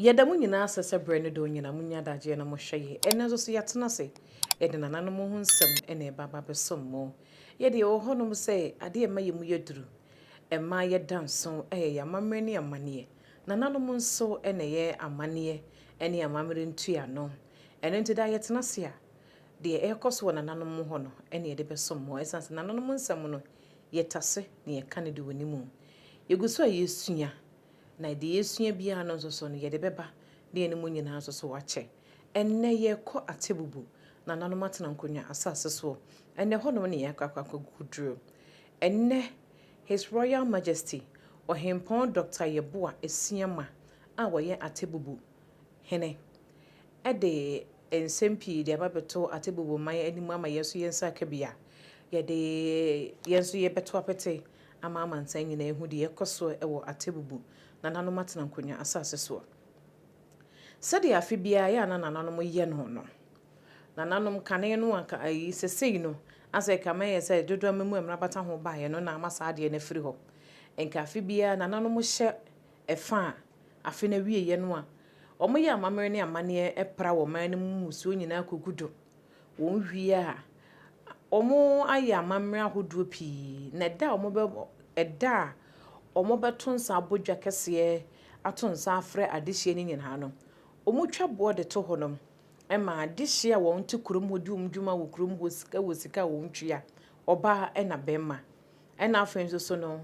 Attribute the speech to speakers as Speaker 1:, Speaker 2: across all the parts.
Speaker 1: Yɛda mo nyinaa sɛ sɛ berɛ no dɛ onyina mo nya adagyeɛ na mohwɛ yi. Ɛnɛ nso so yɛatena se yɛde nananom ho nsɛm ɛna ɛba aba bɛsom mo. Yɛde yɛwɔ hɔnom sɛ adeɛ ɛma yɛ mu yɛduru. Ɛma yɛda nso ɛyɛ yɛ amammerɛ ne amanneɛ. Nananom nso ɛna ɛyɛ amanneɛ ɛne amammerɛ ntuano. Ɛno nti da yɛtena se a deɛ ɛrekɔ so wɔ nananom hɔ no ɛna yɛde bɛsom mo. Ɛsiane sɛ nananom nsɛm no yɛtase na yɛka no de wɔ ne mu. Yɛgu so a yɛsua. Na deɛ yɛsua biara no nso so no yɛde bɛba deɛ ne mu nyinaa nso so wakyɛ. Ɛnnɛ yɛkɔ Atebubu na nananom atena nkonnwa asase so. Ɛnnɛ hɔnom ne yɛakɔ akɔguduro. Ɛnnɛ His Royal Majesty Ɔhempɔn Dr. Yeboah Esiama a wɔyɛ Atebubu hene ɛde nsɛm pii de aba bɛto Atebubu man anim ama yɛn so yɛn nsa aka bi a yɛde yɛn so yɛbɛto apete ama amansan nyinaa ehu deɛ ɛkɔ so ɛwɔ Atebubu nananom atena nkonnwa asase so. Sɛdeɛ afe biara yɛ ana nananom yɛ no. Nananom kane no anka ayi sesei no asɛ kama yɛ sɛ dodo amamu amra bata ho ba yɛ no na ama saa deɛ na firi hɔ. Enka afe biara nananom hyɛ ɛfa a afe na wie yɛ no a ɔmo yɛ amammerɛ ne amanneɛ ɛpra wɔ man no mu musuo nyinaa kogudo. Wɔn wie a ɔmo ayɛ amammerɛ ahodoɔ pii na ɛda a ɔmo bɛ ɛda a ɔmo bɛto nsa abodwa kɛseɛ ato nsa afrɛ adehye ne nyinaa no ɔmo twa boɔ de to hɔ nom ɛma adehye a wɔn te kurom hɔ di ɔmo dwuma wɔ kurom hɔ sika wɔn twa ɔbaa ɛna bɛrima ɛna afei nso so no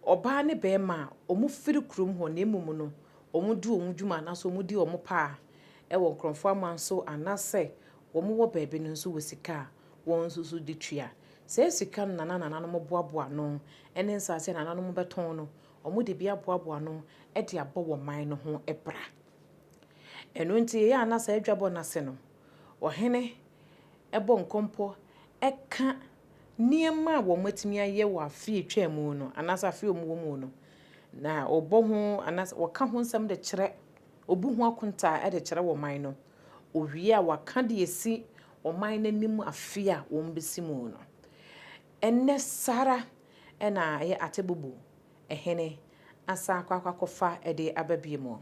Speaker 1: ɔbaa ne bɛrima a ɔmo firi kurom hɔ na emom no ɔmo di ɔmo dwuma anaasɛ ɔmo di ɔmo paa ɛwɔ nkrɔfoɔ ama nso anaasɛ ɔmo wɔ baabi no nso wɔ sika a wɔn nso so de tua. Sɛ sika no nananom boaboa no ɛne nsase nananom bɛtɔn no ɔmo de bi aboaboa no ɛde abɔ wɔ man no ho ɛbra. Ɛno nti yɛ anasa adwabɔ n'ase no ɔhene ɛbɔ nkɔmpɔ ɛka nneɛma a wɔn atumi ayɛ wɔ afe atwa mu no anasa afe ɔmo wɔ mu no na ɔbɔ ho anasa wɔka ho nsɛm de kyerɛ obu ho akonta ɛde kyerɛ wɔ man no owie a waka de esi ɔman n'anim afe a wɔn bɛsi mu no. Ɛnnɛ Sara ɛna ɛyɛ Atebubu ɛhene asa akɔfa ɛde ababie mu.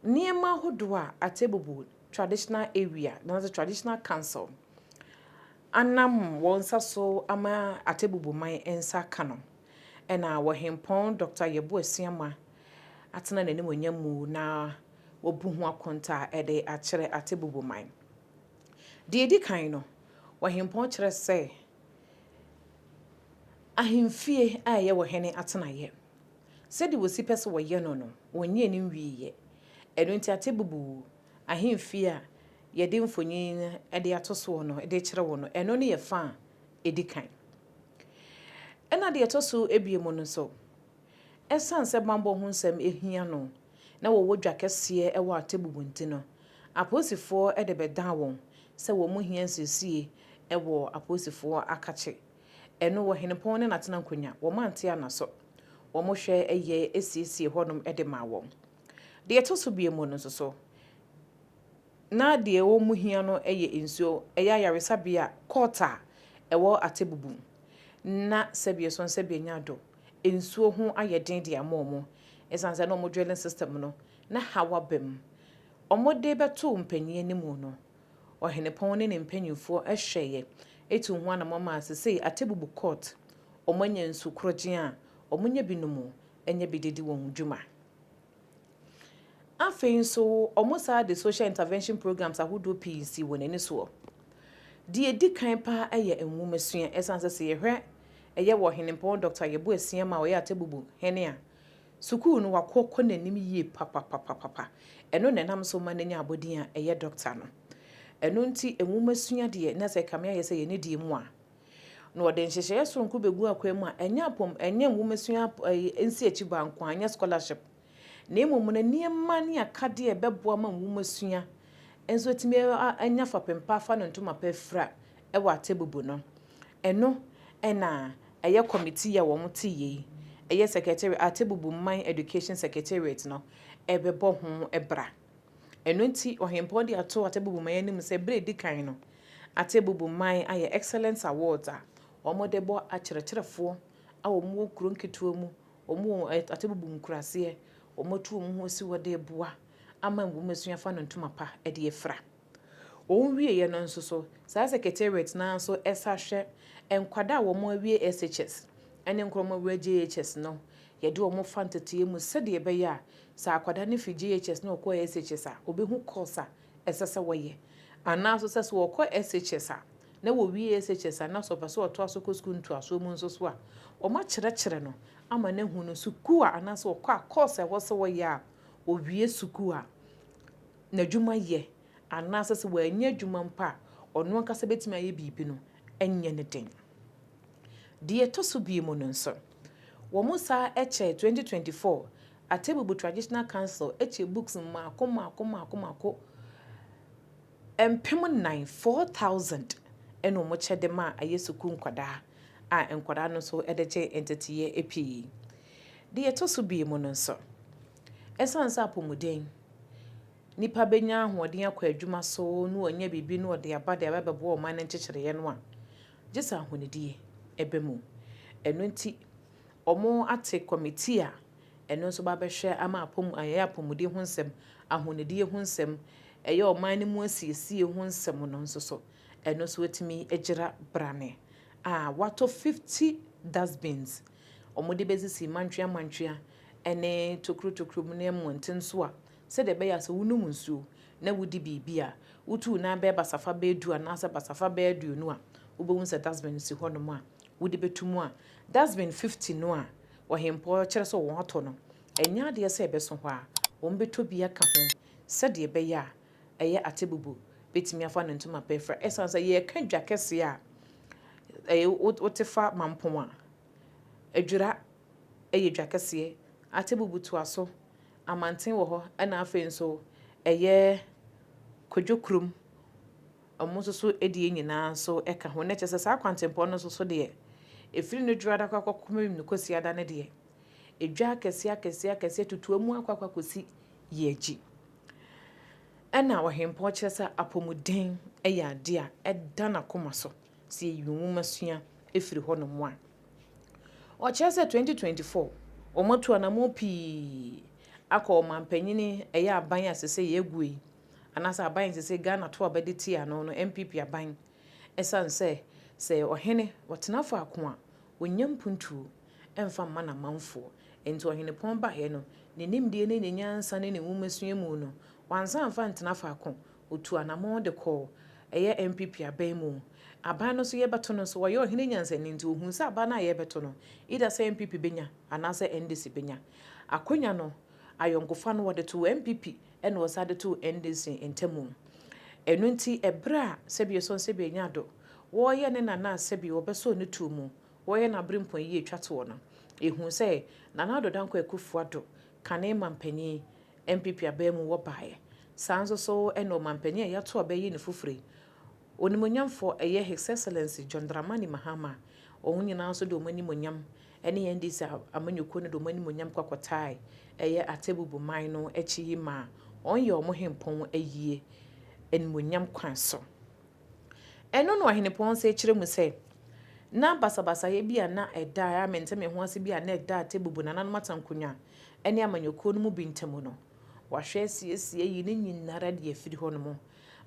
Speaker 1: Nneɛma ahodoɔ a Atebubu traditional area na traditional council anam wɔn nsa so ama Atebubu man nsa ka no ɛna Ɔhempɔn Dr. Yeboah Esiama atena n'anim onyam mu na wɔbu ho akonta ɛde akyerɛ Atebubu man. Deɛ di kan no Ɔhempɔn kyerɛ sɛ ahemfie a ɛyɛ wɔ hene atenaeɛ. Sɛde wɔsi pɛ sɛ wɔyɛ no wɔnyɛ ne nwieɛ. Ɛno nti Atebubu ahemfie a yɛde mfonyin ɛde ato so no ɛde kyerɛ wɔ no ɛno ne yɛ fa a ɛdi kan. Ɛna deɛ ɛtɔ so ebie mu no so ɛsan sɛ bambɔ ho nsɛm ehia no na wɔwɔ dwa kɛseɛ ɛwɔ Atebubu nti no aposifoɔ ɛde bɛdan wɔn sɛ wɔn mu hia nsiesie ɛwɔ aposifoɔ akakye. Ɛno wɔ henepɔn ne natena nkonnwa wɔn ante anaso wɔn hwɛ ɛyɛ esiesie hɔnom ɛde ma wɔn. Deɛ ɛtɔ so bie mu no nso so na deɛ wɔn mu hia no ɛyɛ nsuo ɛyɛ ayaresabea court a ɛwɔ Atebubu na sɛbie so sɛbie nyado nsuo ho ayɛ den de ama wɔn ɛsan sɛ na wɔn dwelling system no na hawa bɛm wɔn de bɛto mpanyin anim no ɔhenepɔn ne ne mpanyinfoɔ ɛhwɛeɛ etu ho anamama asese Atebubu court ɔmanya nsu korogye a ɔmanya binom ɛnya bi didi wɔn dwuma. Afei nso ɔmosa de social intervention programs ahodoɔ pii si wɔ n'ani so. Die di kan pa ɛyɛ nwumasua ɛsan sɛ yɛhwɛ ɛyɛ wɔ henempɔn Dr. Yeboah Esiama a ɔyɛ Atebubu hene a sukuu no wakɔkɔ n'anim yie papapapapa. Ɛno na nam so ma n'anya abɔdin a ɛyɛ doctor no. Ɛno nti nwumasua deɛ na sɛ kame ayɛ sɛ yɛ ne die mu a na ɔde nhyehyɛeɛ sonko bɛgu akwan mu a ɛnyɛ apɔm ɛnyɛ nwumasua nsi akyi banko anyɛ scholarship na mmom na nneɛma ne akadeɛ bɛboa ma nwumasua enso timi anya fapempa fa no ntoma pa fra ɛwɔ Atebubu no. Ɛno ɛna ɛyɛ committee a wɔn te yi ɛyɛ secretary Atebubu man education secretariat no ɛbɛbɔ ho ɛbra. Ɛno nti ɔhempɔn de ato Atebubu man anim sɛ bere di kan no Atebubu man ayɛ excellence awards a wɔn de bɔ akyerɛkyerɛfoɔ a wɔn wɔ kuro nketewa mu wɔn wɔ Atebubu nkuraseɛ omotu omo ho si wode boa ama ngumasua fa no ntoma pa e de efra onwie ye no nso so saa secretariat na so esa hwe enkwada wo mo awie SHS ene nkromo we GHS no ye de omo fantete mu sede be ya saa akwada ne fi GHS na okọ SHS a obehu course a esese woye ana so sese okọ SHS a na wo wie SHS a na so paso oto aso ko school nto aso mu nso so a omo kyerɛ no ama na hu no suku a ana so okọ a course e wo so woye a owie suku a na dwuma ye ana sese wo anya dwuma mpa ono ankasa betimi aye bibi no enye ne den de to so bi mu no nso wo mo sa eche 2024 Atebubu Traditional Council eche books mako empem 4,000 eno mo chede ma ayesuku nkwada a nkwada no so edeche entity ye epi de to so bi mu no nso esansa apomuden nipa benya ahoden akwa adwuma so no anya bibi no de abade abebebo o man nkyekere ye no a gisa ahonedie ebemu eno nti omo ate committee a eno so ba behwe ama apomuden ho nsem ahonedie ho nsem eye o man ne mu asiesie ho nsem no nso so eno so wetimi egira brane wato 50 dustbins omo de bezisi mantwea ene tokru mu ne monten so a se de be ya so wunum nsuo na wudi bibia utu na be basafa be du anasa basafa be du no a ubewun se dustbin si honom a wudi betumu a dustbin 50 no a ohempo kire so won ato no enya de se be so ho a won beto bia ka ho se de be ya eye Atebubu betimi afa no ntoma pefra esansa ye ka dwakese a wotefa mampon a adwura eye dwakese Atebubu to aso amanten wo ho na afa nso eye kodwokrum omo so edie nyina so eka ho na kyese sa kwantempo no so de efiri no dwara akwakokom no kosi ada ne de edwa akese tutuamu akwakosi yeji ena wahempo kyese apomuden eye ade a eda na koma so si yunwuma sua efiri ho no mo a o kyese 2024 omotu anamo pi akọ mampanyini eye aban asese yegui anasa aban sese Ghana to abediti ano no MPP aban esanse se ohene wotenafo ako a onyampuntu emfa mana manfo enti ohene pon ba he no ne nimdie ne nyansa ne ne wumasua mu no wansa amfa ntenafo ako otu anamo de ko eye MPP aban mu aban no so yebeto no so wo ye ohene nyansa ne nti ohun sa aban na yebeto no ida se MPP benya anasa NDC benya akonya no ayonkofa no wode to MPP ene wasade to NDC entemu enu nti ebra sebi so sebi nyado wo ye ne nana sebi obeso ne to mu wo ye na brimpon yi etwate wo no ehun se nana do danko ekufuado kane mampani MPP abemu wo baaye sanso so ene mampani ya to obeyi ne fufure onimonyamfo eye His Excellency John Dramani Mahama ohun nyina so do manimonyam ene NDC amanyoko ne do manimonyam kwakotai eye Atebubu man no echi ma onye omo hempon ayie enmonyam kwan so eno no ahenepon se kire mu se na basabasa ye bia na eda ya menteme ho ase bia na eda Atebubu na nanu matankonya ene amanyoko no mu bintemu no wahwe siesie yi ne nyinara de afiri ho no mo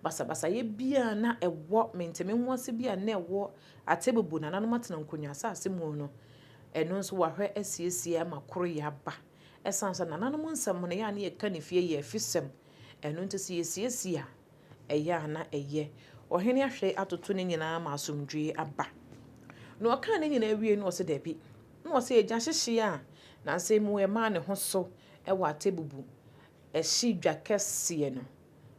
Speaker 1: basabasa ye bia na ewo menteme ho ase bia na ewo Atebubu na nanu matankonya asase mu no eno nso wahwe asiesie amakoro ya ba esansa nananom nsem no ya na ye ka ne fie ye afisem eno nti siesie eya na eye ohene ahwe atoto ne nyina ma asomdwe aba no aka ne nyina wie no se dabi no se eja hyehye a na se mu e ma ne ho so wa Atebubu ehyi dwakese no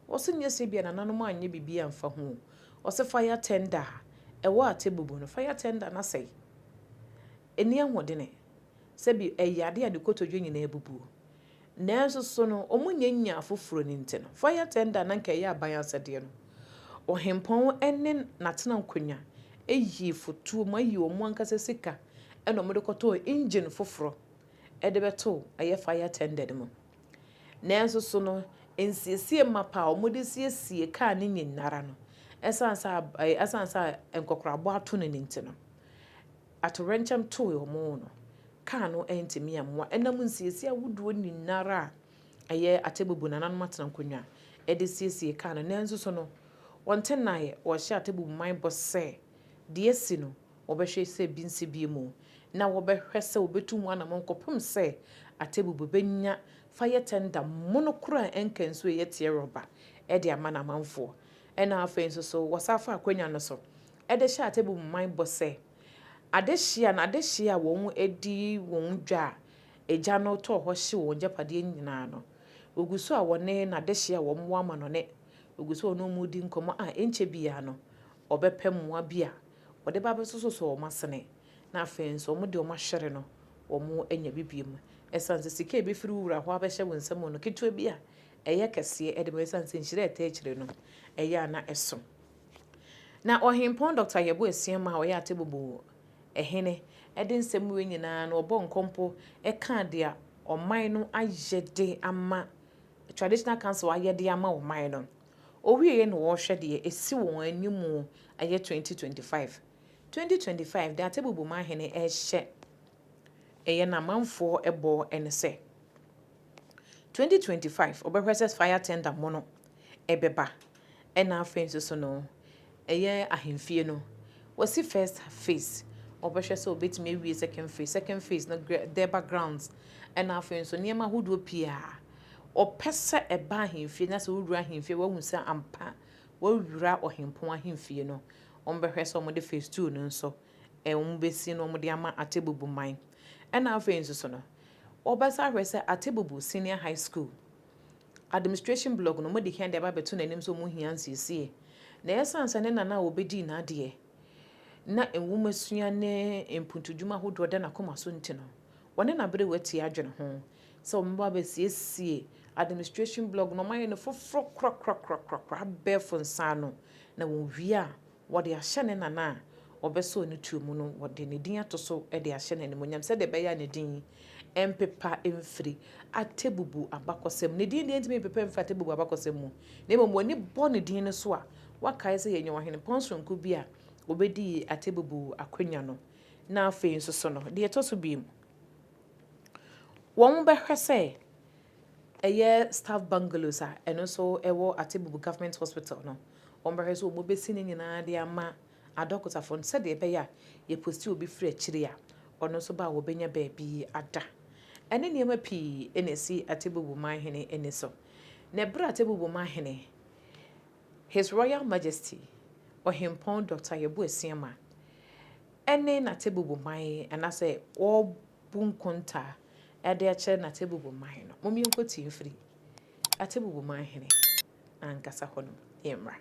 Speaker 1: wo se nye se bia nananom anye bibia mfa ho wo se fire tender wa Atebubu no fire tender na sei eni ahodene sebi eyade ade kotodwe nyina ebubu nanso so no omunyanya afoforo ni nteno fire tender na nka ya aban asede no ohempon enne natena nkonya eyi fotu mayi omu ankasa sika eno mode koto engine foforo edebeto aye fire tender dem nanso so no ensiesie mapa omode siesie ka ne nyinara no esansa enkokrabo ato ne nteno atorencham to omo no kaa no entimi amwa enam nsiesie awuduo ninara aye atebubu nanan matena konwa ede siesie kaa no nanso so no wonte nae wo hye atebubu man bose de esi no obehwe se binsi bi mu na wobehwe se obetum anam nkopum se atebubu benya fire tender monokura enkanso yete roba ede amana manfo ena afenso so wasafa akwanya no so ede hye atebubu man bose adehia na adehia won edi won dwa eja no to ho hye won japade nyina no oguso a wone na adehia won mo ama no ne oguso no mu di nkomo a enche bia no obepem mo bia wode ba besoso o masene na afenso o mo de o mahwere no o mo anya bibiem esanse sika be firi wura ho abehye wonsam no ketua bia eye kese e de be esanse nhire eta ekire no eye na eso na ohimpon Dr. Yebo Esiama o ya atebubu ehene ede nsem we nyina na obo nkompo eka de a oman no ayede ama traditional council ayede ama oman no owieye no wo hwe de esi won animu aye 2025 de atebubu man hene ehye eye na manfo ebo ense 2025 obehweses fire tender mono ebeba ena afenso so no eye ahemfie no wasi first phase obehwe so obetime ewie second phase no the backgrounds ena afenso niema hodo pia opese eba ahemfie na so wura ahemfie wa hunsa ampa wa wura ohempon ahemfie no ombehwe so mo de phase 2 no nso ombesi no mo de ama atebubu man ena afenso so no obasa hwese atebubu senior high school administration block no mo de hande ba beto nanim so mo hiansiesie na esanse ne nana obedi na ade na enwumasua ne empuntudwuma hodo de na koma so ntino wone na bere wati adwene ho so mba ba siesie administration block no man no foforo krokra befo nsano na won wia wode ahye ne nana obeso ne tuomu no wode ne din atoso e de ahye ne nemonyam se de be ya ne din empepa emfiri atebubu abakosem ne din de ntime pepa emfiri atebubu abakosem mu ne mo ni bo ne din ne so a wakae se yenye wahene ponsonko bi a obedi atebubu akwanya no na afei nso so no de etoso bi mu won behwe se eye staff bungalows a eno so ewo atebubu government hospital no won behwe so mo besi ne nyina de ama adokota fon se de be ya ye posti obi free akire a ono so ba wo benya ba bi ada ene niema pi enesi atebubu manhene eneso ne bra atebubu manhene His Royal Majesty Ohimpon Dr. Yebo Esiama ene na atebubu man anase o bunkonta ede ache na atebubu man no momi nkoti mfiri atebubu manhene ankasa hono yemra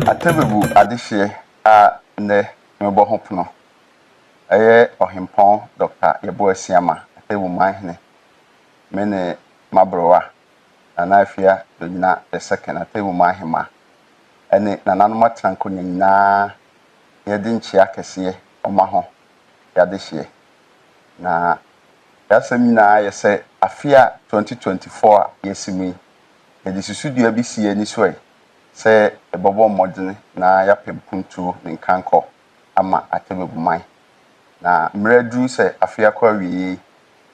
Speaker 2: Atebubu adihye a ne mebo hopono eye Ohimpon Dr. Yebo Esiama atebubu manhene mene mabrowa na afia donyina the second atebubu manhema ene nananu matranko nyina yedi nchia kese oma ho yadihye na yasemina yese afia 2024 yesimi yedi susudua bi sie ni so se ebobo modene na yapem puntu nkanko ama atebubu man na mredu se afia kwa wi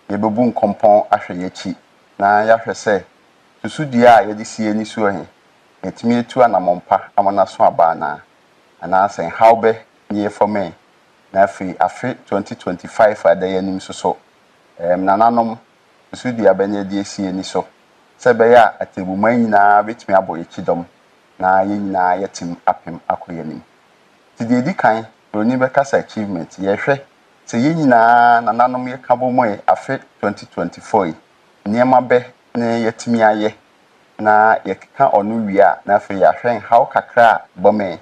Speaker 2: yebebu nkompon ahwe yachi na yahwe se susudua a yedi sie ni so he etimi etu anamompa amana so aba na sen hawbe nye for me na afi 2025 adaya nim so nananom susudua benya die sie ni so se be ya atebubu man nyina betimi abo yechidom na yina yetim apem akoyanim ti edi kan oni be kasa achievement ye hwe se yina nananom ye kabo moye afi 2024 niema be ne yetimi aye na yekeka onu wia na afi ya hwen how kakra bome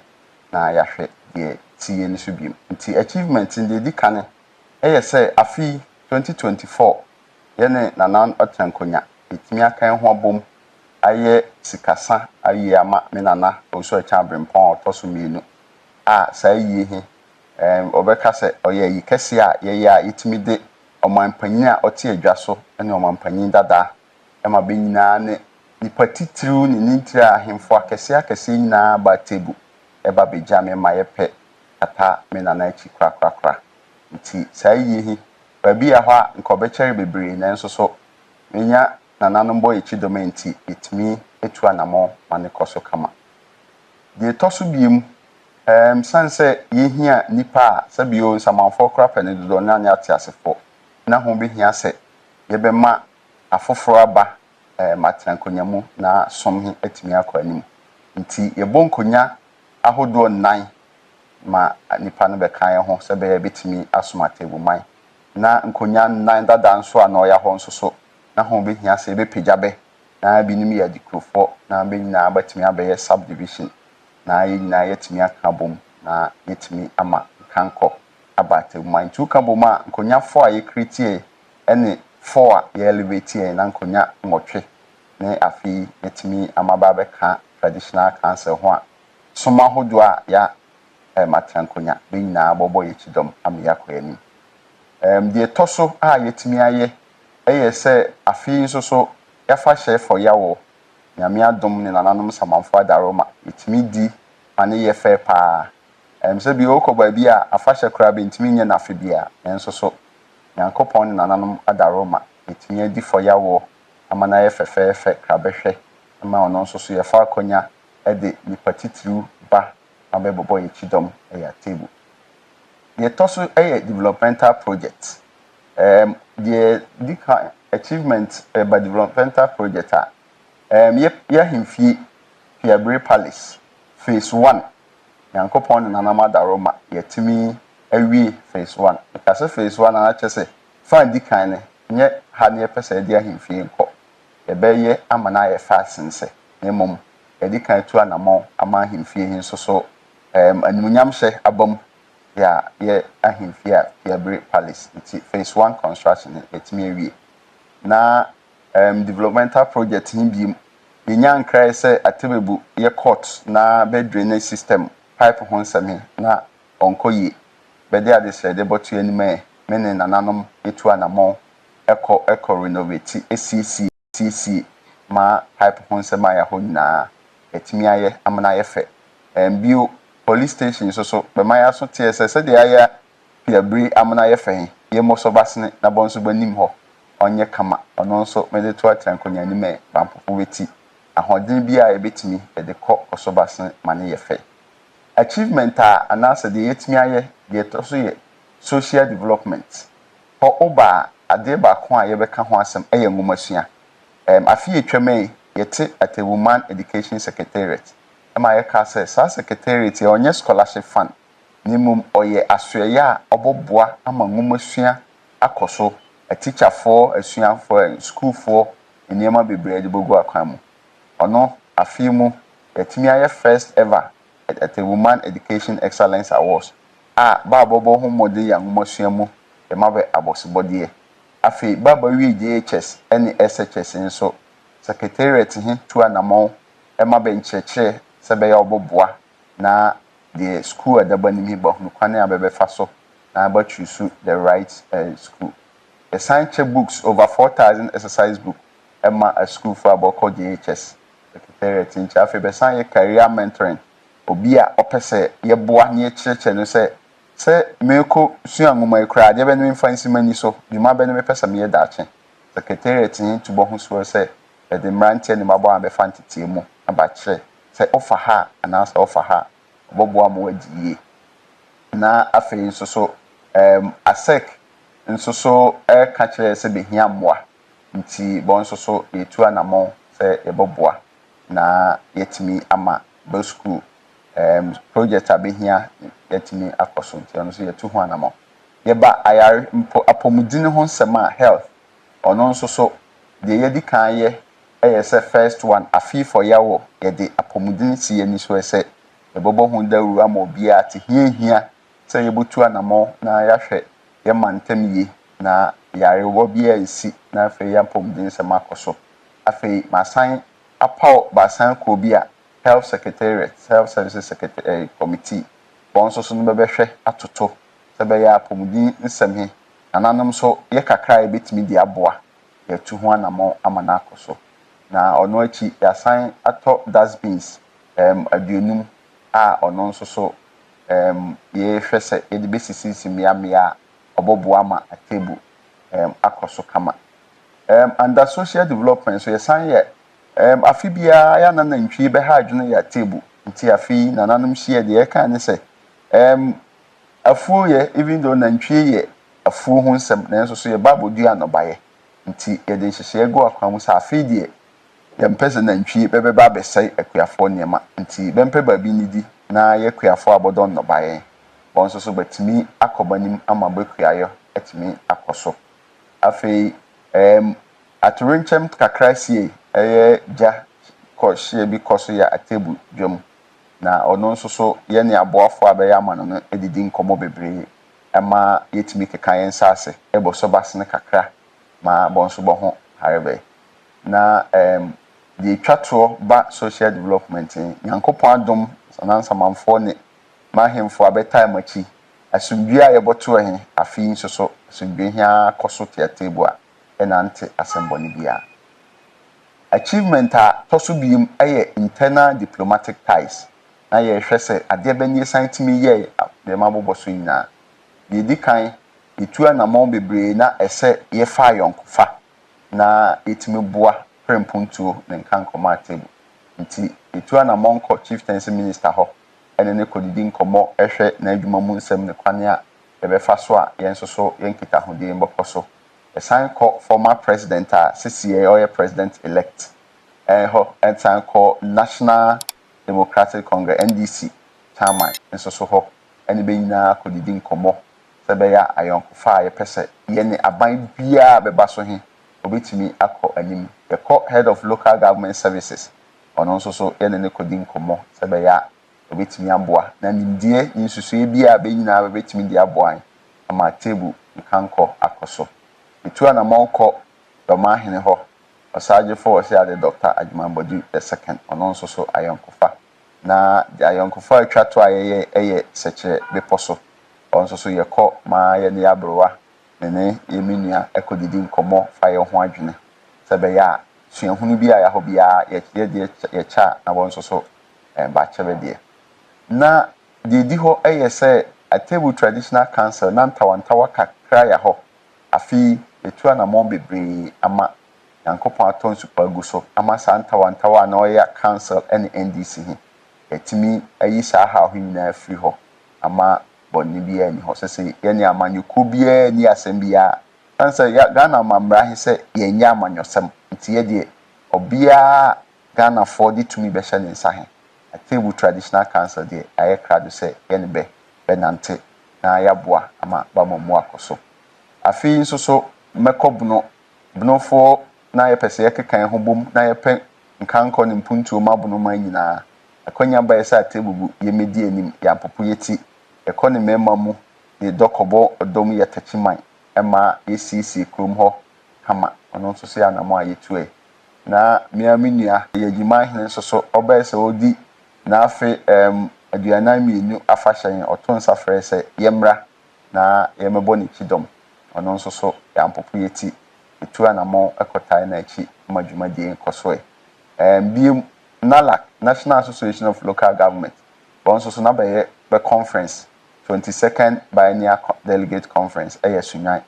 Speaker 2: na ya hwe de tie ni so biem nti achievement ndi edi kan eye se afi 2024 ye ne nanan otankonya etimi akan ho bom aye sikasa aye ama me nana oso a chambrempon otoso mienu sa yie hi obeka se oye yi kese a ye ya yitimi de omanpanyin a ote adwa so ne omanpanyin dada ema be nyina ne nipa titiru ne nintira ahemfo akese nyina ba tebu eba be jame ma ye pe kata me nana achi kra nti sa yie hi ba bi a ho a nkobechere bebre na nso so menya nananom boy echi domenti etimi etu anamo mane koso kama de toso biem sanse yehia nipa sabio nsamanfo kra pene do na anya atiasefo na ho behia se yebema afoforo aba matrankonyamu na somhi etimi akwanim nti yebonkonya ahodo nan ma nipa no bekan ho se be betimi asomatebu man na nkonya nan dada nso ana oya ho nso so na ho behia se be pejabe na binim ya dikrofo na be nyina batimi abaye subdivision na nyina yetimi akabom na yetimi ama kanko abatebu man tu kabom a nkonya 4 a ye kritie ene 4 a ye elevate na nkonya nwotwe ne afi yetimi amaba be ka traditional council ho a soma hodo a ya matrankonya be nyina bobo yechidom am yakoyani de toso a yetimi aye se afi nso so yafa chef yawo nyame adom ne nananom samanfo adaroma yetimi di ane ye fe pa se bi okoba bi a afa chekra be ntimi nye na afi bia enso so yankopon ne nananom adaroma yetimi di fo yawo amana ye fe krabehwe ama ono nso so yafa akonya de nipa titiru ba abebobo yechidom ya table de toso developmental project the achievement by developmental project ye himfie Fiabre Palace phase 1 yankopon na nanama daroma yetimi awie phase 1 because phase 1 na chese fa di kan ne nye ha ne pese de ahimfie nko ye amana ye fasense ne mom di kan tu anamo ama ahimfie hin so so animunyam hye abam ya ye ahimfie Fiabre Palace it's phase 1 construction etimi awie na developmental project hin bi yenya nkrai se atebebu ye court na bed drainage system pipe honsame na onkoyi bede ade sede botu anime mene nananom etu anamo eko renovate cc ma pipe honsame ya ho nyina etimi aye amana ye fe bio police station so be maya so tss de aya Fiabre amana ye fe ye moso basne na bonso banim ho onye kama ono nso mede to atrankonya ni me bampofo beti ahoden bia ebetimi de kọ osobase mane ye fe achievement anasa de yetimi aye de to so ye social development ho oba ade ba ko a ye beka ho asem eye ngumasua afi etwamai yete at a woman education secretariat ama ye ka se sa secretariat ye onye scholarship fund nimum oye asoya oboboa ama ngumasua akoso a teacher for a student for school for enema bebre de bogu akwan mu ono afimu yetimi aye first ever at a woman education excellence awards ba bobo ho mode ya ngumasua mu e mabe abosibode afi baba wi JHS ene SHS nso secretariat hin tu anamo e mabe ncheche se be ya oboboa na the school adabani mi ba hunu kwane abebe faso na ba choose the right school. The science books over 4,000 exercise book Emma a school for about JHS secretariat in chafe be san ye career mentoring obi a opese ye boa ne cheche no se meko sua ngoma ekra de be no fancy mani so djuma be no me pesa me daache secretariat in to bo hu so se the mrantie ni mabo am be fantitie mu abache se offer ha anasa offer ha oboboa mo agiye na afei so asek nso so ka kire se behia moa nti bon so yetu anamo se yeboboa na yetimi ama ba school project abehia yetimi akoso nti ono so yetu ho anamo yeba ayare apomudin ho nsema health ono nso so de yedi kan ye se first one afi for yawo yede apomudin si yani so se yebobo hu dawuru ama obi a te hia se yebotu anamo na yahwe ye mantem yi na yare wo bia isi na afi ya pomdin se makoso afi masan apao basan ko bi a health secretariat health services secretary committee bon so no bebehwe atoto se be ya apomudi nsem he ananom so ye kakra e betimi di aboa ye tu ho anamo amana akoso na ono achi ya san ato dustbins aduonum a ono nso so ye hwese ye de besisi mia oboboa ma atebu akoso kama under social development so ye san ye afibia ya na nantwi be ha adwene ya table nti afi na nanom hie de ye kan ne se afuo ye even though nantwi ye afuo ho nsem na nso so ye babodu anobaye nti ye de hyehye ego akwa mu sa afi de ye mpese nantwi bebeba abesai akuafo niema nti bempe baabi nidi na ye akuafo abodo anobaye bon nso so betimi akobanim ama bekuayo etimi akoso afi aturenchem kakrasie ja koshie bi koso ya atebu dwom na ono nso so ye ne aboafo abeya amano no edidi nkomo bebre ama yetimi keka yen sase eboso basne kakra ma bonso bo ho harebe na di twato ba social development yankopon adom sanansa manfo ne mahemfo abeta machi asundua ye boto he afi nso so asundua hia koso te atebu a enante asemboni bia achievement a toso biem internal diplomatic ties na ye hwese ade bani santimi ye de maboboso nyina ye dikan etu anamon bebre na ese ye fa yonkofa na etimi boa prempuntu ne nkankoma tebu nti etu anamon ko chieftaincy minister ho ene ne kodidi nkomo ehwe na adwuma mu nsem ne kwane a ebefa so a yenso so yenkita hodie mbokoso esan ko former president a CCA or president elect ho esan ko National Democratic Congress NDC chairman nso so ho ene be nyina kodidi nkomo sebe ya ayonkofa ye pese ye ne aban bia beba so he obetimi akọ anim ye ko head of local government services ono nso so ye ne kodi nkomo sebe ya obetimi aboa na nimdie nsusu bia be nyina betimi di aboa ama table nkanko akoso etu na monko doma hene ho osaje fo se ade Dr. Ajimambodi the second ono nso so ayonkofa na ayonkofa atwato ayeye eye seche beposo onso so yekọ ma ye ne abrowa ne yeminua ekodidi nkomo fa ye ho adwene sebe ya suahunu bia ya ho bia ye cha na wonso so ba chebe de na di ho se Atebu Traditional Council na ntawantawa kakra ya ho afi etua na mon bebre ama yankopon aton supagu so ama sa ntawantawa na oya council NDC hi etimi ayi sa ha ho nyina free ho ama bonni bia ni ho sese ye ne amanyuku bia ni asem bia sansa ya Ghana mamra he se ye nya amanyosem nti ye de obia Ghana for di tumi be hye ne nsa he Atebu Traditional Council de aye krado se ye ne be benante na ya boa ama ba mamu akoso afi nso so mekobuno bunofo na ye pese ye kekan ho bom na ye pen nkanko ne mpuntuo mabuno man nyina akonya ba ye sa Atebu ye medi anim ya popo yeti ekọ ne mema mu ne dokobo odom ye tachiman ema ECC krom ho hama ono nso se anamo ayetue na miaminua ye gima hene nso so oba se odi na afi aduana mienu afahyen otonsa frɛ se yemra na yemebo ne chidom ono nso so ya mpopo yeti etu anamo ekotai na achi madwuma die nkoso biem NALAC National Association of Local Government bon nso so na be conference 22nd Biennial Delegate Conference sunyan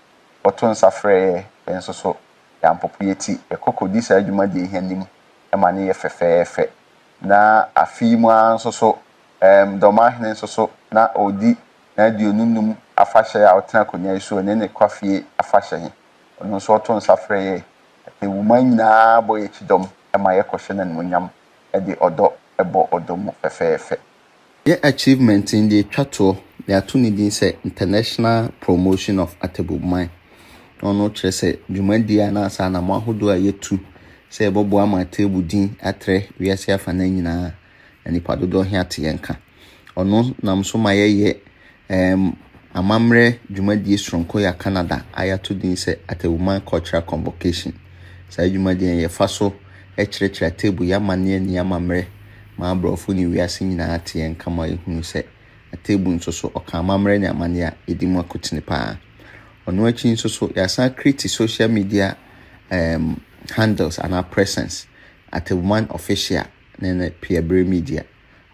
Speaker 2: otonsa frɛ enso so ya mpopo yeti ekokodi sa adwuma die hanim ema ne ye fefeefe na afimu anso so doma hene nso so na odi na dionunum afahye a otena konya iso ne kwafie afahye ono nso otonsa frɛ ewuma nyina boye chidom ema ye kohye na nmunyam de odo ebo odomu fefeefe
Speaker 3: Your achievement in the chato, they are two needing say international promotion of Atebu mine. No, no, say Jumandia na sana mahudu a yetu say Bobo ama Atebu din atre, we are safe and then and if I do here to yanka. Or no, nam so my ye amamre Jumadi strong koya Canada, I to din say Atebu mine cultural convocation. Say Jumadia ye faso, kyerɛkyerɛ table ya mane ni amamre ma abrofo ni wiase nyinaa te yɛn kama ehunu sɛ table nso so ɔka amamre ni amane a edi mu akotene paa. Ɔno akyi nso so yɛasan create social media handles and our presence at a woman official na Pierre Media.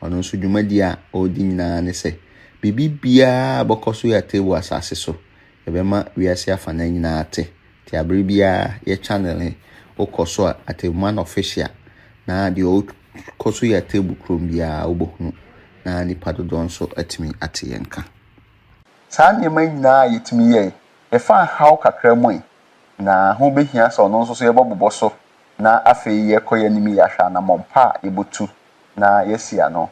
Speaker 3: Ɔno nso dwumadi a ɔdi nyinaa ne sɛ bibi bia bɔkɔso ya table asase so ebema wiase afa na nyinaa te ti abere bia ye channel okoso at a woman official na de okoso ya table krom bia obohunu na nipa dodo nso atimi ate yenka.
Speaker 2: Saa nneɛma nyinaa yɛtumi yɛ ɛfa how kakra mu na ho behia sɛ ɔno nso so yɛbɔbɔ so na afei yɛkɔ yɛnim yɛahwɛ na mɔmpa yɛbotu na yɛsia no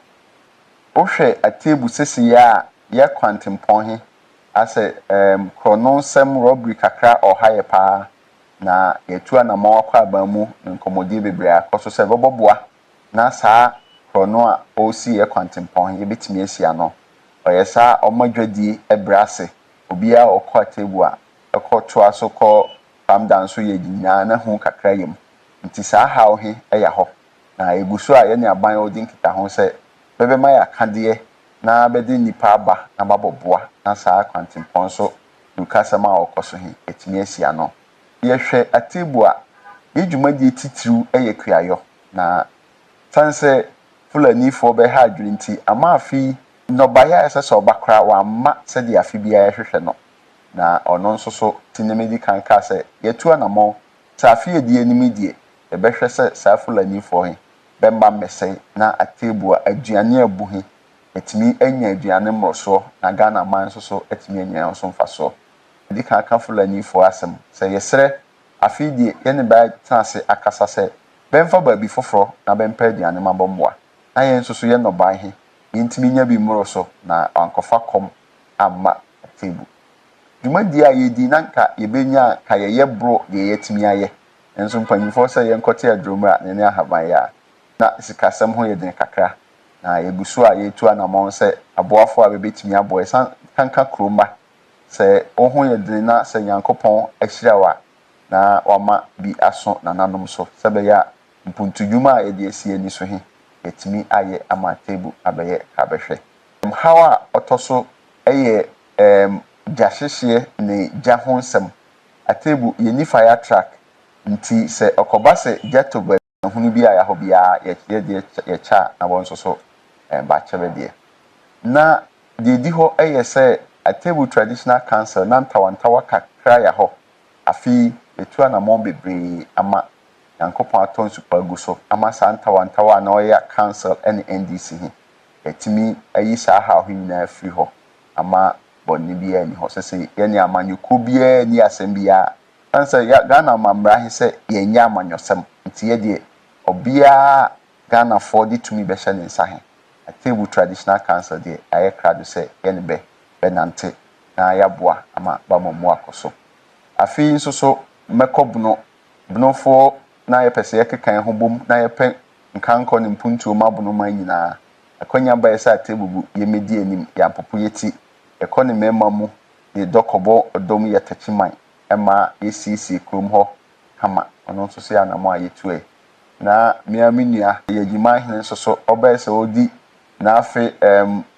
Speaker 2: wohwɛ atable sesi ya yɛ kwantempɔn he asɛ krono nsɛm robbery kakra ɔha yɛ paa na yɛtu anama wakɔ aban mu nkɔmmɔdie bebree akɔ so sɛ bɔbɔboa na saa krono a ɔsi yɛ kwantempɔn yɛbɛtumi asia no ɔyɛ saa ɔmadwadie ɛbrase obiara ɔkɔ atable a ɛkɔ toa so kɔ pamdan so yɛ nyinaa na hu kakra yɛm nti saa haw he ɛyɛ hɔ na egu so a yɛne aban odi nkita ho sɛ bɛbɛma yɛ akadeɛ na bɛde nipa aba na babɔboa na saa kwantempɔn so dukasɛm a ɔkɔ so he etimi asia no yɛhwɛ atable a yɛdwumadie titiriw ɛyɛ kuayɔ na sanse fulanifoɔ bɛha adwene nti ama afi nɔbaeɛ a ɛsɛ sɛ ɔbakora wamma sɛdeɛ afi biara hwehwɛ no na ɔno nso so tinemedi kan ka sɛ yɛtu anamɔ sɛ afi yɛdi anim die ɛbɛhwɛ sɛ saa fulanifoɔ he bɛmba mmɛsɛe na atable a aduane abu he etimi anya aduane mmoroso na Ghana man nso so etimi anya nso mfaso di kan ka fulanifoɔ asɛm sɛ yɛsrɛ afi die yɛne ba tanse akasa sɛ bɛmfa baabi foforo na bɛmpa aduane mabɔmboa na yɛn nso so yɛ nɔbae he yɛntimi nya bi mmoroso na ankɔfa kɔm amma atable dwumadi a yɛdi nanka yɛbɛnya ka yɛyɛ bro yɛtimi ayɛ enso mpanyimfoɔ sɛ yɛnkɔte adrom a ne ahaban ya na sikasɛm ho yɛden kakra na yɛguso a yɛtu anamɔn sɛ aboafo a bɛbɛtimi aboa san kanka kroma sɛ oho yɛden na sɛ Nyankopɔn ahyirawa na wama bi aso nananom so sɛ bɛya mpuntudwuma a yɛde asie ni so he yɛtimi ayɛ ama table abɛyɛ kabɛhwɛ hawa ɔtɔso ɛyɛ jahyehyɛ ne jahon nsɛm atable yɛni fire track nti sɛ ɔkɔba sɛ jato ba hunu bi a yɛhɔ bia yɛkya na wɔn nso so ba kyerɛ deɛ na deɛ di hɔ ɛyɛ sɛ atable traditional council na ntawantawa kakra yɛhɔ afi etu anamɔn bebree ama Nyankopɔn atɔ nsupa gu so ama saa ntawantawa na ɔyɛ council ɛne NDC he etimi ayi saa ha ho nyinaa firi hɔ ama bɔnne bia ni hɔ sɛ yɛne amanyɔkuo bia ni asɛm bia ansa Ghana mamra he sɛ yɛnya amanyɔsɛm nti yɛde obia Ghana for de tumi bɛhyɛ ne nsa he atable traditional council de ayɛ krado sɛ yɛne bɛnante na yɛaboa ama bamamu akɔso afi nso so mɛkɔ bunofo na yɛpɛ sɛ yɛkekan ho bom na yɛpɛ nkankɔ ne mpuntuo ma bunoma nyinaa akonya bae sɛ atable bu yɛmedi anim yɛampopo yɛti ɛkɔ ne mema mu de dɔkɔbɔ ɔdɔm yɛtachiman ɛma yɛsiesie krom hɔ kama ɔno nso so yɛ anamo a yɛtue na miamia yɛgyima hene nso so ɔbɛɛ sɛ odi na afe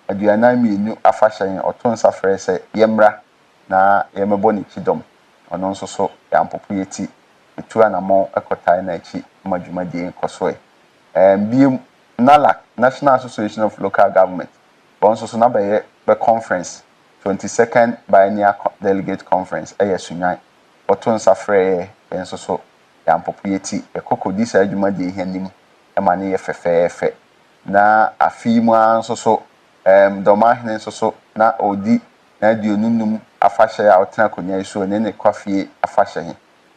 Speaker 2: aduanan mienu afahyɛn ɔto nsa frɛ sɛ yɛmra na yɛmɛbɔ ne kidom ɔno nso so yɛampopo yɛti etu anamo ɛkɔtae na akyi ma dwumadie nkɔsoe biem NALAC National Association of Local Government wɔn nso so na bɛyɛ conference 22nd Biennial Delegate Conference ɛyɛ sunyan ɔto nsa frɛ yɛn nso so yɛampopo yɛti ɛkɔkɔdi saa dwumadie hɛ nim ɛma ne yɛ fɛfɛɛfɛ na afi mu nso so dɔma hene nso so na odi na aduonunum afahyɛ a ɔtena konya so ne kwafie afahyɛ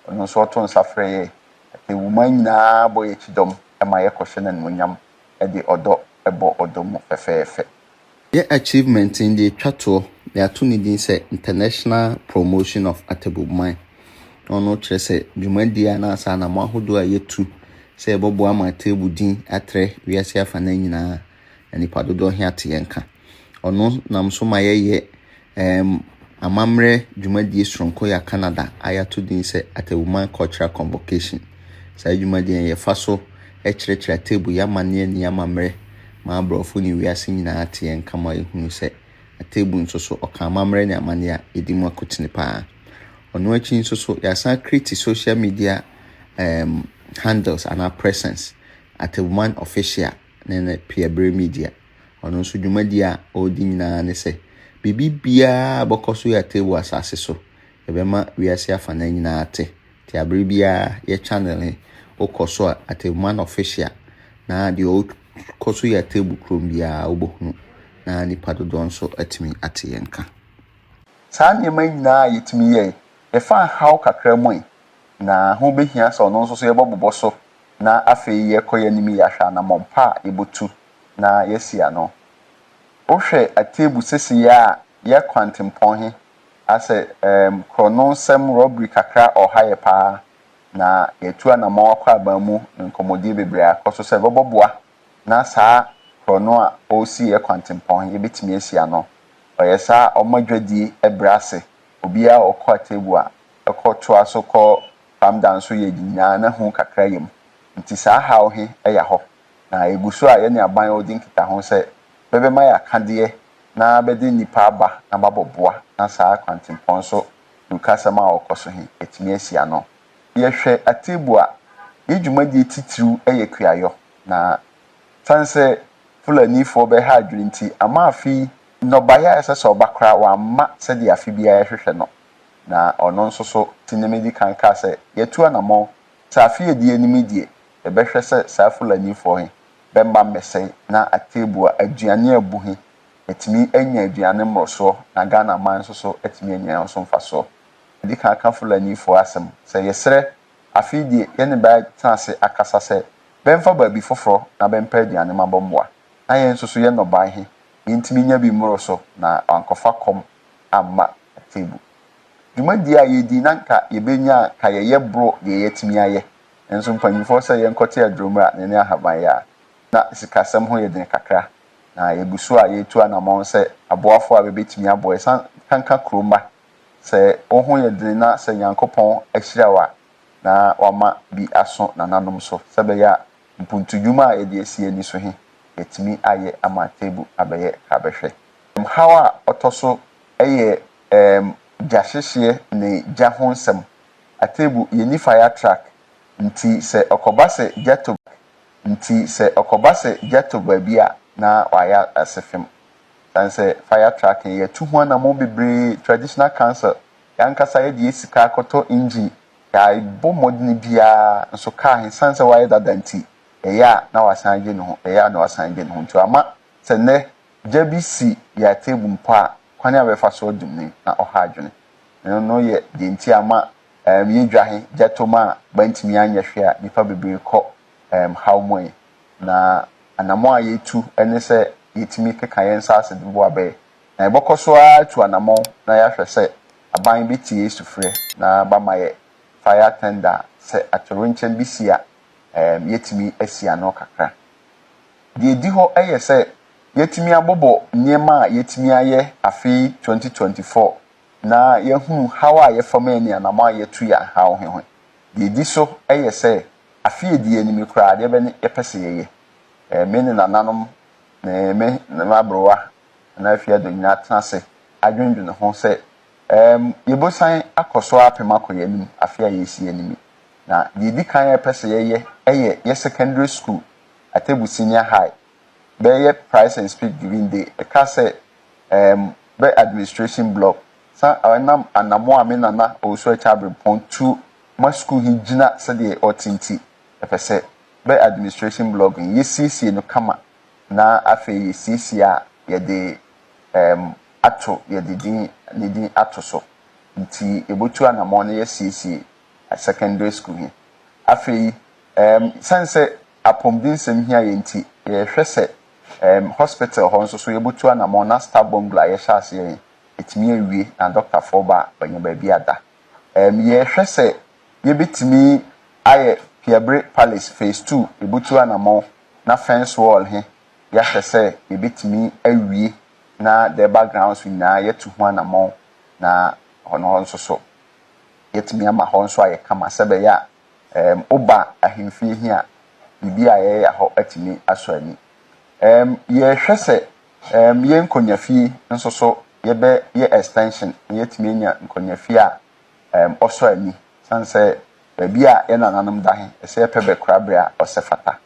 Speaker 2: ɔno nso ɔto nsa frɛ yɛ ɛwuma nyinaa bɔ yɛ kidom ɛma yɛ kɔhyɛ na nonyam ɛde ɔdɔ ɛbɔ ɔdɔ mu fɛfɛɛfɛ
Speaker 3: yɛ achievement in the twato they ato ne din sɛ international promotion of atable mind ɔno kyerɛ sɛ dwumadi a na asa na mo ahodo a yɛtu sɛ ɛbɔbɔ ama atable din atrɛ wiase afa na nyinaa nipa dodo he ate yɛnka ɔno nam so ma yɛyɛ amamre dwumadi sonko ya Canada ayato din sɛ atable mind cultural convocation saa dwumadie ye fa so kyerɛkyerɛ table ya mane ni amamre ma abrɔfo ni wiase nyinaa te yɛn kama ehunu sɛ table nso so ɔka amamre ni amane a edimu akotene pa ɔno akyi nso so yɛasan create social media handles and our presence at Atebuman official na Pierre Media ɔno nso dwumadie a ɔdi nyinaa ne sɛ bibi bia bɔkɔso ya table asase so ebema wiase afa na nyinaa te abere bia ye channel okoso Atebuman official na de okoso ya table krom bia obohunu na nipa dodo nso atimi ate yenka
Speaker 2: saa nneɛma nyinaa yɛtumi yɛ yɛfa how kakra mu na ho behia sɛ ɔno nso so yɛbɔbɔ so na afei yɛkɔ yɛnimi yɛahwɛ na mɔmpa yɛbotu na yɛsia no wohwɛ atebu sesi ya yɛ kwantempɔn he asɛ krono nsɛm robbery kakra ɔha yɛ paa na yɛtu anamɔ akɔ aban mu nkɔmmɔdie bebree akɔ so sɛ bɔbɔboa na saa krono a ɔsi yɛ kwantempɔn yɛbɛtumi asia no ɔyɛ saa ɔmadwadie ebrase obia ɔkɔ atebu a ɛkɔ toa so kɔ famdan so yɛ nyinaa na hu kakra yɛm nti saa haw he ɛyɛ hɔ na eguso a yɛne aban odi nkita ho sɛ bɛbɛma yɛ akadeɛ na bɛde nipa aba na babɔboa na saa kwantempɔn so dukasɛm a ɔkɔ so he etimi asia no yɛhwɛ atebu a yɛdwumadie titiriw ɛyɛ kuayɔ na sanse fulanifo bɛha adwiri nti ama afi nɔbaya ɛsɛ sɛ ɔbakora wa amma sɛde afi bia yɛhwehwɛ no na ɔno nso so tinemedi kanka sɛ yɛtu anamɔ sɛ afi yɛdi anim die ɛbɛhwɛ sɛ saa fulanifo he bɛmba mmɛsɛe na atebu a aduane abu he etimi anya aduane mmoroso na Ghana man nso so etimi anya nso mfaso di kanka fulanifo asɛm sɛ yɛsrɛ afi die yɛne ba tenase akasa sɛ bɛmfa baabi foforo na bɛmpa aduane mabɔmboa na yɛn nso so yɛ nɔban he yɛntimi nya bi mmoroso na ankɔfa kom amma atebu dwumadie a yɛdi nanka yɛbɛnya ka yɛyɛ bro deɛ yɛtimi ayɛ nso mpanyimfo sɛ yɛnkɔte adrom a ne ahaban ya na sikasɛm ho yɛden kakra na yɛguso a yɛtu anamɔn sɛ aboafo a bɛbɛtimi aboa san kanka kroma sɛ oho yɛden na sɛ Nyankopɔn ahyirawa na wama bi aso nananom so sɛ bɛya mpuntudwuma a yɛde asie ni so he yɛtimi ayɛ ama table abɛyɛ kabɛhwɛ hawa ɔtɔso ɛyɛ jahyehyɛ ne jahon nsɛm atebu yɛni fire track nti sɛ ɔkɔba sɛ jato baabi a na waya asefem sanse fire track yɛtu ho anamɔ bebree traditional council yankasa yɛde esika akɔtɔ engine ya bɔ modern bia nso car he sanse wayɛ dada nti ɛyɛ na wasan gye ne ho nti ama sɛ nɛ jabisi ya atebu mpo a kwane abɛfa so dum ne na ɔha adwene no yɛ de nti ama yɛdwa he jatoma bantimi anya hwe a nipa bebree kɔ hawmoy na anamɔ a yɛtu ɛne sɛ yɛtimi keka yɛn sase de bo abɛ na yɛbɔkɔ so atu anamɔ na yɛahwɛ sɛ aban bi tie sufrɛ na ba ma yɛ fire tender sɛ atoronkyɛn bi si a yɛtimi asia no kakra deɛ di hɔ ɛyɛ sɛ yɛtimi abobɔ nneɛma a yɛtimi ayɛ afi 2024 na yɛhunu how a yɛfama ani anamɔ a yɛtu ya how he ho deɛ di so ɛyɛ sɛ afi yɛdi anim koraa deɛ bɛne yɛpɛ sɛ yɛyɛ me ne nananom na me na mabrowa na afi ado nyina tenase adwendwene ho sɛ yɛbosan akɔso apem akɔyɛ anim afi a yɛsi anim na deɛ di kan yɛpɛ sɛ yɛyɛ ɛyɛ yɛ secondary school Atebu senior high bɛyɛ prize and speech giving day ɛka sɛ bɛ administration block sa anam anamo a me nana ɔso achabre pon 2 ma school hi gyina sɛdeɛ ɔtinti ɛpɛ sɛ bɛ administration block yɛsiesie no kama na afei yɛsiesie a yɛde ato yɛde din ato so nti ebotu anamo no yɛsiesie secondary school hi afei sense apomdin sem hi ayenti yɛhwɛ sɛ hospital hɔ nso so yɛbotu anamo na star bungalow yɛhyɛ ase yɛn etimi awie na doctor Foba banya baabi ada yɛhwɛ sɛ yɛbetimi ayɛ Pierre Palace phase 2 yɛbotu anamo na fence wall he yɛhwɛ sɛ yɛbetimi awie na the backgrounds nyinaa yɛtu ho anamo na ɔno nso so yɛtimi ama hɔ nso ayɛ kama sɛ bɛyɛ oba ahemfie hi a bibi a yɛ hɔ atimi aso ani ye hwese ye nkonyafie nso so ye extension ye timi nya nkonyafie a oso ani sanse baabi a ye nananom da he ese pebe krabre a osefata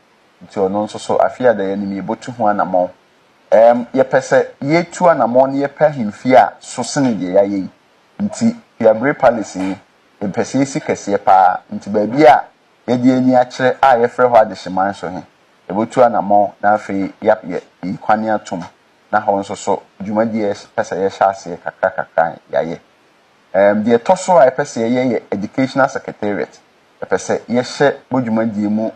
Speaker 2: nti ono nso so afia da ye nim ye botu ho anamon ye pese ye tu anamon ye pa hemfie a so sene de ya ye nti Piabre Palace ni pese esi kese pa nti baabi a ye de ani a kire a ye frɛ hɔ adehyeman so he ebotu anamon na afei yap ye ikwane atom na ho nso so dwumadi pese ye hyase kakra yaye de toso a pese ye educational secretariat pese ye hye bodwumadi mu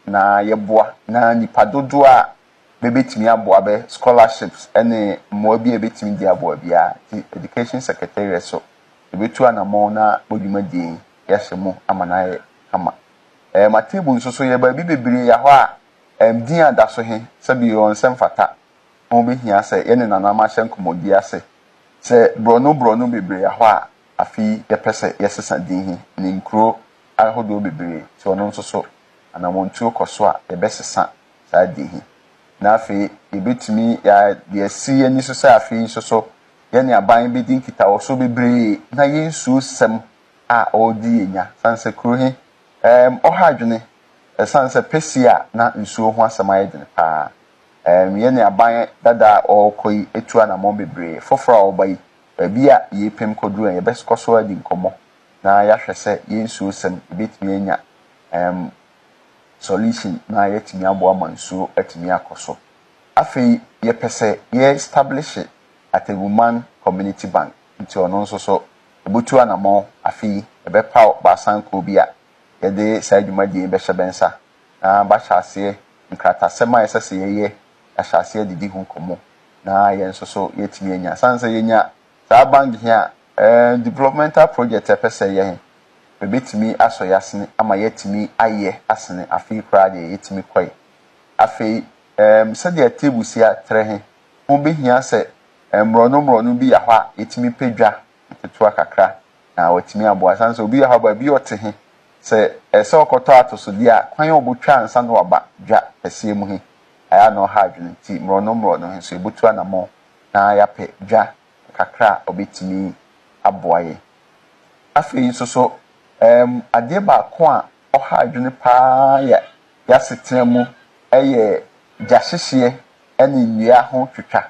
Speaker 2: na ye boa na nipa dodo a bebetimi aboa be scholarships ene mo bi ebetimi di aboa bia education secretariat so ebetu anamon na bodwumadi ye hye mu amana ye ama ma table nso so ye ba bi bebre ya hɔ a din ada so he sabi on semfata mo be hia se ye ne nanama hye nkomodi ase se brono bebre ya hɔ a afi ye pese ye sesa din he ne nkro ahodo bebre se ono nso so anamon tuo koso a ye besesa sa din he na afi ye betumi ya de asi ani so sa afi nso so ye ne aban be din kita wo so bebre na ye nsuo sem a odi enya sanse kro he ohadwene sanse pesia na nsuo ho asema yedene pa ye ne aban dada okoi etu anamon bebre foforo obai baabi a ye pem koduru ye beskoso adi nkomo na ya hwese ye nsuo sem betimi enya solution na yetimi abo amansuo atimi akoso afei ye pese ye establish Ateguman Community Bank nti ono nso so ebutu anamon afei ebepa basanko bi a yede saidumadi be hyebensa na ba hyase nkratasema yesese yeye ahyase didi hu komo na ye nso so yetimi enya sanse yenya sa bank here developmental project epese ye bebetimi aso yasene ama yetimi aye asene afei kra de yetimi koi afei se de tebusi a trehe ho behia se mrono bi ya hɔ a yetimi pedwa tetua kakra na watimi aboa sanse obi ya hɔ ba bi ote se ese okoto atosodi a kwan obotwa ansa no waba dwa asie mu he aya no ha adwene ti mrono he so ebutu anamo na ya pe dwa kakra obetimi aboaye afei nso so ade ba ko a oha adwene pa ya setena mu eye gyahyehyie ene nnua ho twetwa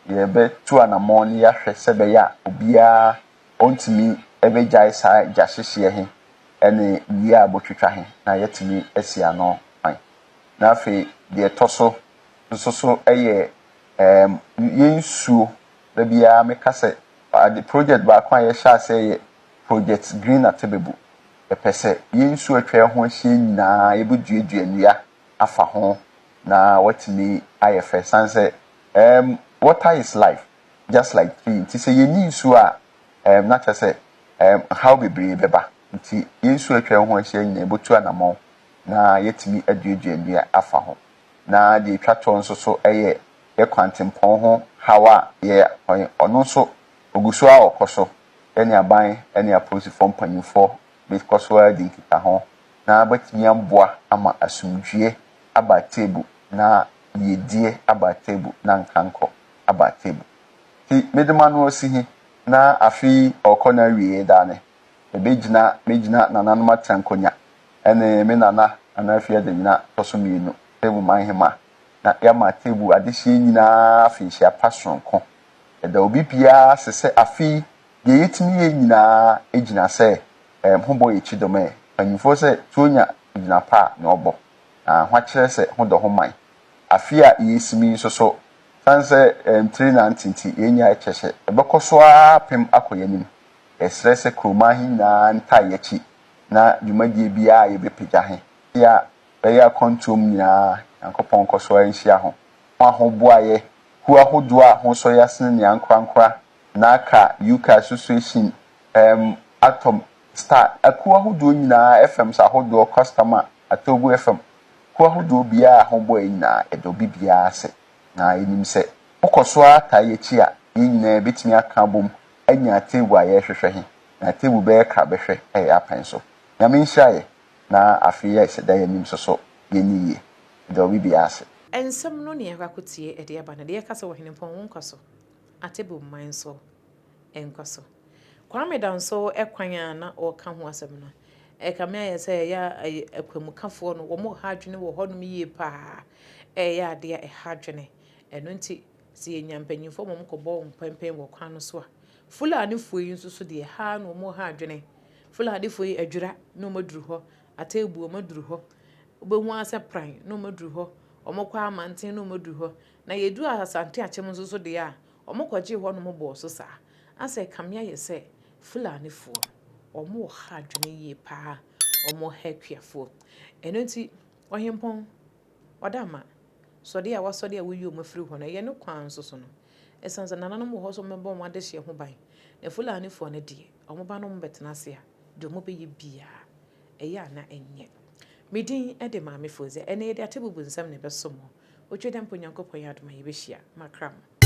Speaker 2: ye be tu anamo ni ya hwɛ sebe ya obia ontimi ebegyae sa gyahyehyie he ene nnua abotwetwa he na yetimi asia no an na afei de toso nso so eye yensuo da bia meka se the project ba kwa ye sha se project green atebebu epese yensuo atwa ho ahie nyina yebuduedua nnua afa ho na watimi ayefe sanse water is life just like tree nti se yeni nsuo a na cha se how bebre beba nti yensuo atwa ho ahie nyina ebotu anamon na yetimi aduedua nnua afa ho na de twato nso so eye ye kwantempon ho hawa ye ono so oguso a okoso ene aban ene aposifo mpanyufo bekoso a dinkita ho na batimi amboa ama asumdwie aba table na yedie aba table na nkanko aba table ti medema no osihi na afi okona wie dane mejina nananuma trankonya ene me nana anafi adanyina tosomienu table manhema na yama table adehye nyina afi hia pasonko eda obi bia sese afi de yetimi ye nyina ejina se hobo ye chidome panifo se tuonya ejina pa na obo na hwa kire se hodo ho man afi a yesimi so sanse 390 yenya echehye ebekoso apem akoyanim esrese kroma hi na nta yechi na dwumadie bia ye bepegya he ya beya kontom nyina yankopon koso anhia ho ahoboaye hu ahodo a ho so yasene ne ankrankra na aka UK association atom star aku ahodo nyina FM sa ahodo customer atobu FM ku ahodo bia ahobo nyina edo bibia ase na enim se okoso ata yechi a nyina betimi aka bom anya tebu aye hwehwe he na tebu be ka behwe apan so nyame nhyae na afei yɛ sɛ da yɛ nim so yɛni yie da obi bi ase
Speaker 1: ensem no ne yakwakotie ede aba na de yakasa wo henempɔn wo nkwaso atebo man so enkwaso Kwame Danso ekwan na o ka ho asem no kame ayɛ sɛ ya akwamukafo no wo mo ha adwene wo hɔ no yie pa ya ade a ha adwene eno nti si enyampanyimfo mo kɔbɔ mpempen wɔ kwan no so a Fulani fuyi nso so de ha no mo ha adwene Fulani fuyi adwura no maduru hɔ atebu o maduru hɔ obehu ase pran no maduru hɔ omokwa amanten no maduru hɔ na yedu asante akyem nso so de a omokɔgye hɔ no mo bɔ so saa ase kame ayɛ sɛ Fulani fo omo ha adwene yie pa omo ha kwiafo eno nti ohempɔn odama sɔde a wasɔde a woyi omo firi hɔ na ye no kwan so so no esanza nananom hɔ so memba omo ade hye ho ban na Fulani fo ne de omo ba no mbetena se a de omo be ye bia eya na enye midin ede maame foze ene ye de atebubu nsam ne beso mo otwedam ponyankopɔn yadoma ye be hia makram